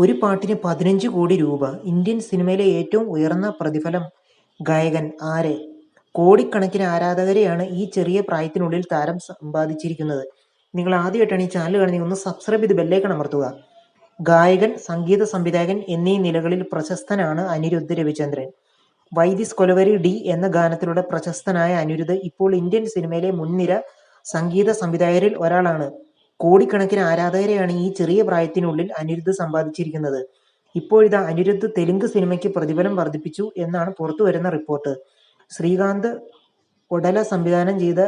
ഒരു പാട്ടിന് 15 കോടി രൂപ. ഇന്ത്യൻ സിനിമയിലെ ഏറ്റവും ഉയർന്ന പ്രതിഫലം. ഗായകൻ ആരെ? കോടിക്കണക്കിന് ആരാധകരെയാണ് ഈ ചെറിയ പ്രായത്തിനുള്ളിൽ താരം സമ്പാദിച്ചിരിക്കുന്നത്. നിങ്ങൾ ആദ്യമായിട്ടാണ് ഈ ചാനൽ കാണുന്നത്, ഒന്ന് സബ്സ്ക്രൈബ് ചെയ്ത് ബെല്ലൈക്കൺ അമർത്തുക. ഗായകൻ, സംഗീത സംവിധായകൻ എന്നീ നിലകളിൽ പ്രശസ്തനാണ് അനിരുദ്ധ് രവിചന്ദ്രൻ. വൈദിസ് കൊലവരി ഡി എന്ന ഗാനത്തിലൂടെ പ്രശസ്തനായ അനിരുദ്ധ് ഇപ്പോൾ ഇന്ത്യൻ സിനിമയിലെ മുൻനിര സംഗീത സംവിധായകരിൽ ഒരാളാണ്. കോടിക്കണക്കിന് ആരാധകരെയാണ് ഈ ചെറിയ പ്രായത്തിനുള്ളിൽ അനിരുദ്ധ് സമ്പാദിച്ചിരിക്കുന്നത്. ഇപ്പോഴിതാ അനിരുദ്ധ് തെലുങ്ക് സിനിമയ്ക്ക് പ്രതിഫലം വർദ്ധിപ്പിച്ചു എന്നാണ് പുറത്തുവരുന്ന റിപ്പോർട്ട്. ശ്രീകാന്ത് ഒഡല സംവിധാനം ചെയ്ത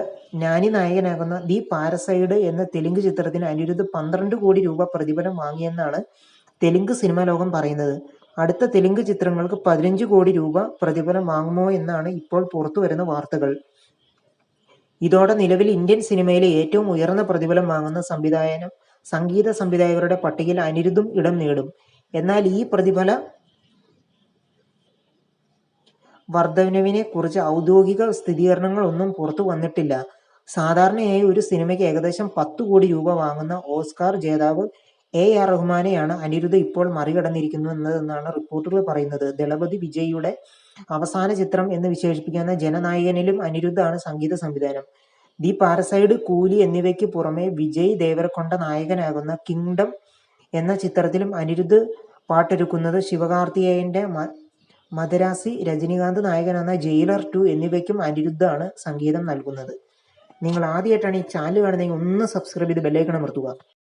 നാനി നായകനാകുന്ന ദി പാരസൈഡ് എന്ന തെലുങ്ക് ചിത്രത്തിന് അനിരുദ്ധ് 12 കോടി രൂപ പ്രതിഫലം വാങ്ങിയെന്നാണ് തെലുങ്ക് സിനിമാ ലോകം പറയുന്നത്. അടുത്ത തെലുങ്ക് ചിത്രങ്ങൾക്ക് 15 കോടി രൂപ പ്രതിഫലം വാങ്ങുമോ എന്നാണ് ഇപ്പോൾ പുറത്തുവരുന്ന വാർത്തകൾ. ഇതോടെ നിലവിൽ ഇന്ത്യൻ സിനിമയിലെ ഏറ്റവും ഉയർന്ന പ്രതിഫലം വാങ്ങുന്ന സംഗീത സംവിധായകരുടെ പട്ടികയിൽ അനിരുദ്ധും ഇടം നേടും. എന്നാൽ ഈ പ്രതിഫല വർധനവിനെ കുറിച്ച് ഔദ്യോഗിക സ്ഥിരീകരണങ്ങൾ ഒന്നും പുറത്തു വന്നിട്ടില്ല. സാധാരണയായി ഒരു സിനിമയ്ക്ക് ഏകദേശം 10 കോടി രൂപ വാങ്ങുന്ന ഓസ്കാർ ജേതാവ് AR റഹ്മാനെയാണ് അനിരുദ്ധ് ഇപ്പോൾ മറികടന്നിരിക്കുന്നതെന്നാണ് റിപ്പോർട്ടുകൾ പറയുന്നത്. ദളപതി വിജയിയുടെ അവസാന ചിത്രം എന്ന് വിശേഷിപ്പിക്കുന്ന ജനനായകനിലും അനിരുദ്ധാണ് സംഗീത സംവിധാനം. ദി പാരസൈഡ്, കൂലി എന്നിവയ്ക്ക് പുറമെ വിജയ് ദേവരകൊണ്ട നായകനാകുന്ന കിങ്ഡം എന്ന ചിത്രത്തിലും അനിരുദ്ധ് പാട്ടൊരുക്കുന്നത്. ശിവകാർത്തികേയന്റെ മദരാസി, രജനികാന്ത് നായകനാകുന്ന ജയിലർ 2 എന്നിവയ്ക്കും അനിരുദ്ധാണ് സംഗീതം നൽകുന്നത്. നിങ്ങൾ ആദ്യമായിട്ടാണ് ഈ ചാനൽ കാണുന്നതെങ്കിൽ ഒന്ന് സബ്സ്ക്രൈബ് ചെയ്ത് ബെല്ലൈക്കൺ അമർത്തുക.